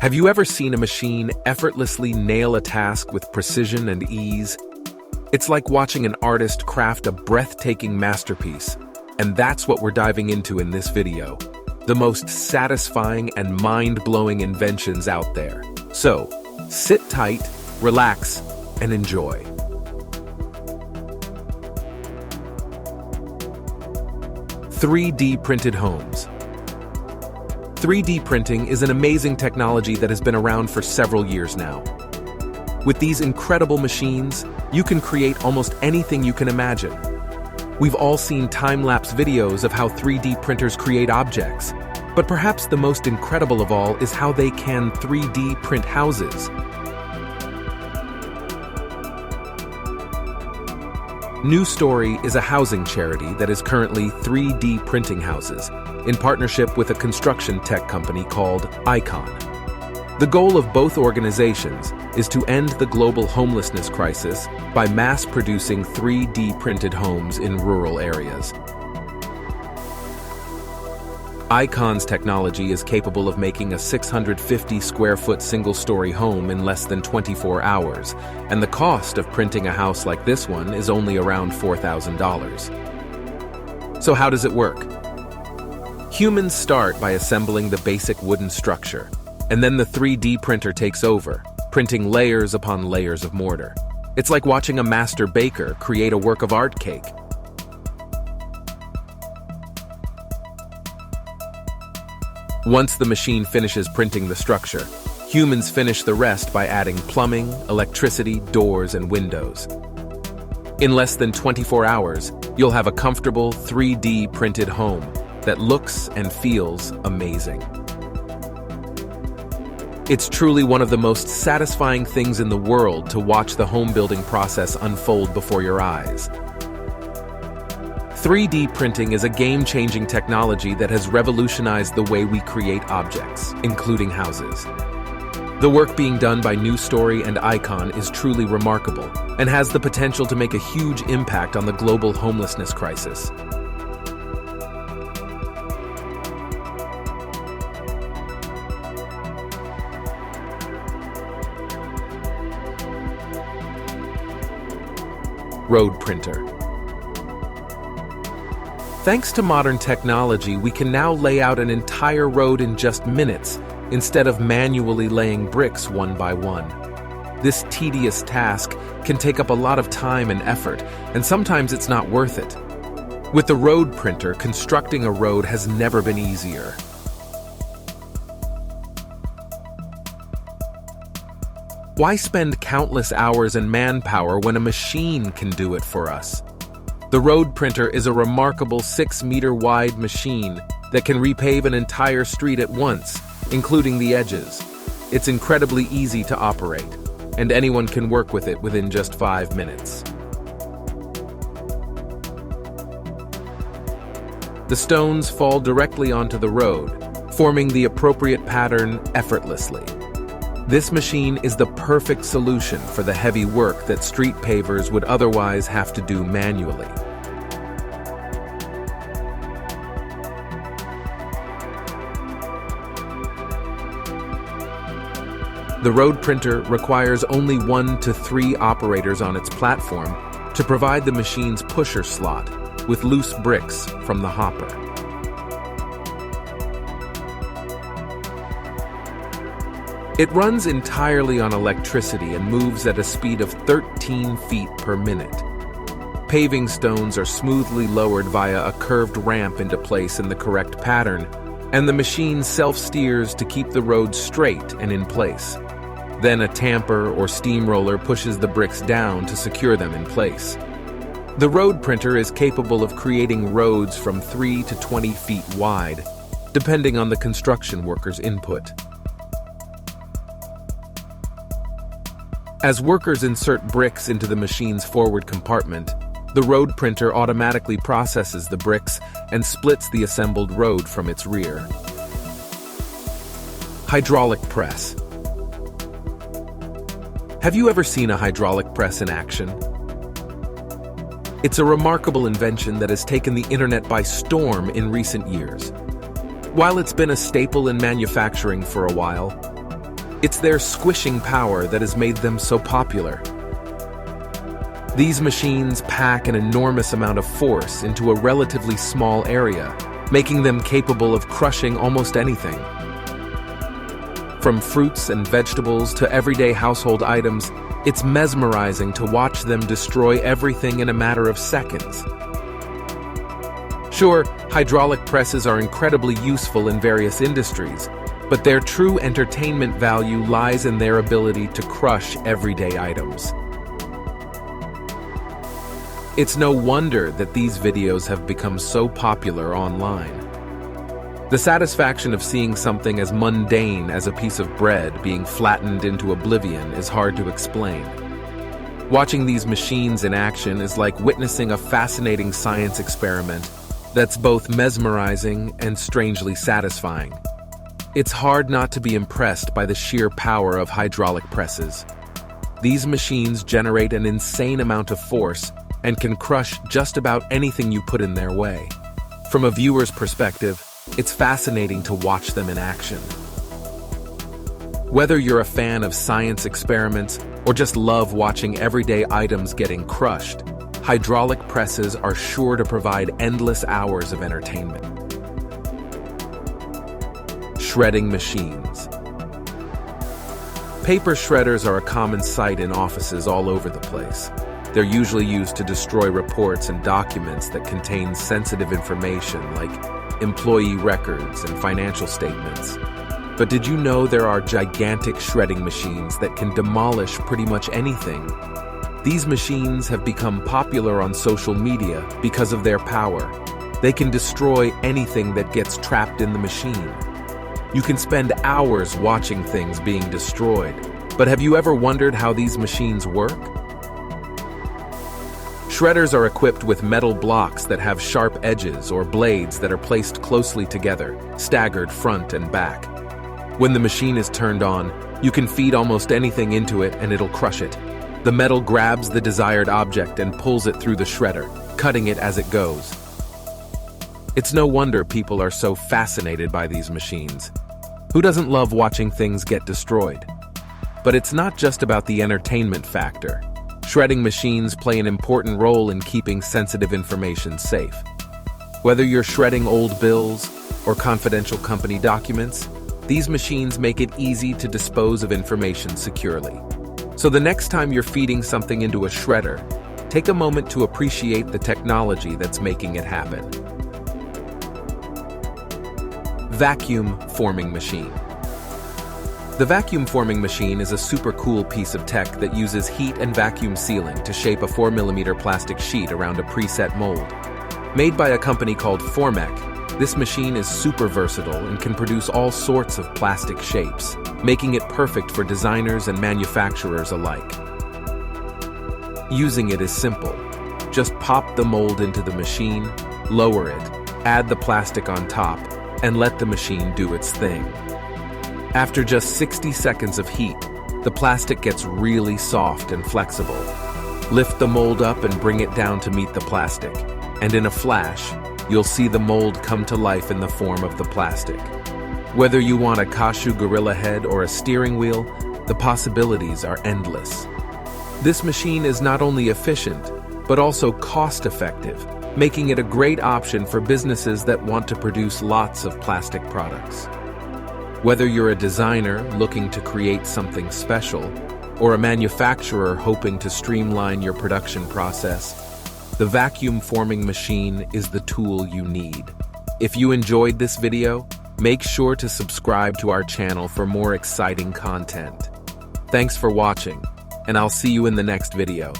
Have you ever seen a machine effortlessly nail a task with precision and ease? It's like watching an artist craft a breathtaking masterpiece, and that's what we're diving into in this video. The most satisfying and mind-blowing inventions out there. So, sit tight, relax, and enjoy. (3D printed homes). 3D printing is an amazing technology that has been around for several years now. With these incredible machines, you can create almost anything you can imagine. We've all seen time-lapse videos of how 3D printers create objects, but perhaps the most incredible of all is how they can 3D print houses. New Story is a housing charity that is currently 3D printing houses, in partnership with a construction tech company called Icon. The goal of both organizations is to end the global homelessness crisis by mass-producing 3D printed homes in rural areas. Icon's technology is capable of making a 650 square foot single-story home in less than 24 hours, and the cost of printing a house like this one is only around $4,000. So how does it work? Humans start by assembling the basic wooden structure, and then the 3D printer takes over, printing layers upon layers of mortar. It's like watching a master baker create a work of art cake. Once the machine finishes printing the structure, humans finish the rest by adding plumbing, electricity, doors, and windows. In less than 24 hours, you'll have a comfortable 3D printed home that looks and feels amazing. It's truly one of the most satisfying things in the world to watch the home building process unfold before your eyes. 3D printing is a game-changing technology that has revolutionized the way we create objects, including houses. The work being done by New Story and Icon is truly remarkable and has the potential to make a huge impact on the global homelessness crisis. Road printer. Thanks to modern technology, we can now lay out an entire road in just minutes, instead of manually laying bricks one by one. This tedious task can take up a lot of time and effort, and sometimes it's not worth it. With the road printer, constructing a road has never been easier. Why spend countless hours and manpower when a machine can do it for us? The road printer is a remarkable 6-meter-wide machine that can repave an entire street at once, including the edges. It's incredibly easy to operate, and anyone can work with it within just 5 minutes. The stones fall directly onto the road, forming the appropriate pattern effortlessly. This machine is the perfect solution for the heavy work that street pavers would otherwise have to do manually. The road printer requires only 1 to 3 operators on its platform to provide the machine's pusher slot with loose bricks from the hopper. It runs entirely on electricity and moves at a speed of 13 feet per minute. Paving stones are smoothly lowered via a curved ramp into place in the correct pattern, and the machine self-steers to keep the road straight and in place. Then a tamper or steamroller pushes the bricks down to secure them in place. The road printer is capable of creating roads from 3 to 20 feet wide, depending on the construction worker's input. As workers insert bricks into the machine's forward compartment, the road printer automatically processes the bricks and splits the assembled road from its rear. Hydraulic press. Have you ever seen a hydraulic press in action? It's a remarkable invention that has taken the internet by storm in recent years. While it's been a staple in manufacturing for a while, It's their squishing power that has made them so popular. These machines pack an enormous amount of force into a relatively small area, making them capable of crushing almost anything. From fruits and vegetables to everyday household items, it's mesmerizing to watch them destroy everything in a matter of seconds. Sure, hydraulic presses are incredibly useful in various industries, but their true entertainment value lies in their ability to crush everyday items. It's no wonder that these videos have become so popular online. The satisfaction of seeing something as mundane as a piece of bread being flattened into oblivion is hard to explain. Watching these machines in action is like witnessing a fascinating science experiment that's both mesmerizing and strangely satisfying. It's hard not to be impressed by the sheer power of hydraulic presses. These machines generate an insane amount of force and can crush just about anything you put in their way. From a viewer's perspective, it's fascinating to watch them in action. Whether you're a fan of science experiments or just love watching everyday items getting crushed, hydraulic presses are sure to provide endless hours of entertainment. Shredding machines. Paper shredders are a common sight in offices all over the place. They're usually used to destroy reports and documents that contain sensitive information like employee records and financial statements. But did you know there are gigantic shredding machines that can demolish pretty much anything? These machines have become popular on social media because of their power. They can destroy anything that gets trapped in the machine. You can spend hours watching things being destroyed, but have you ever wondered how these machines work? Shredders are equipped with metal blocks that have sharp edges or blades that are placed closely together, staggered front and back. When the machine is turned on, you can feed almost anything into it and it'll crush it. The metal grabs the desired object and pulls it through the shredder, cutting it as it goes. It's no wonder people are so fascinated by these machines. Who doesn't love watching things get destroyed? But it's not just about the entertainment factor. Shredding machines play an important role in keeping sensitive information safe. Whether you're shredding old bills or confidential company documents, these machines make it easy to dispose of information securely. So the next time you're feeding something into a shredder, take a moment to appreciate the technology that's making it happen. Vacuum forming machine. The vacuum forming machine is a super cool piece of tech that uses heat and vacuum sealing to shape a 4mm plastic sheet around a preset mold. Made by a company called Formec, this machine is super versatile and can produce all sorts of plastic shapes, making it perfect for designers and manufacturers alike. Using it is simple. Just pop the mold into the machine, lower it, add the plastic on top, and let the machine do its thing. After just 60 seconds of heat, the plastic gets really soft and flexible. Lift the mold up and bring it down to meet the plastic, and in a flash, you'll see the mold come to life in the form of the plastic. Whether you want a cashew gorilla head or a steering wheel, the possibilities are endless. This machine is not only efficient, but also cost-effective, making it a great option for businesses that want to produce lots of plastic products. Whether you're a designer looking to create something special, or a manufacturer hoping to streamline your production process, the vacuum forming machine is the tool you need. If you enjoyed this video, make sure to subscribe to our channel for more exciting content. Thanks for watching, and I'll see you in the next video.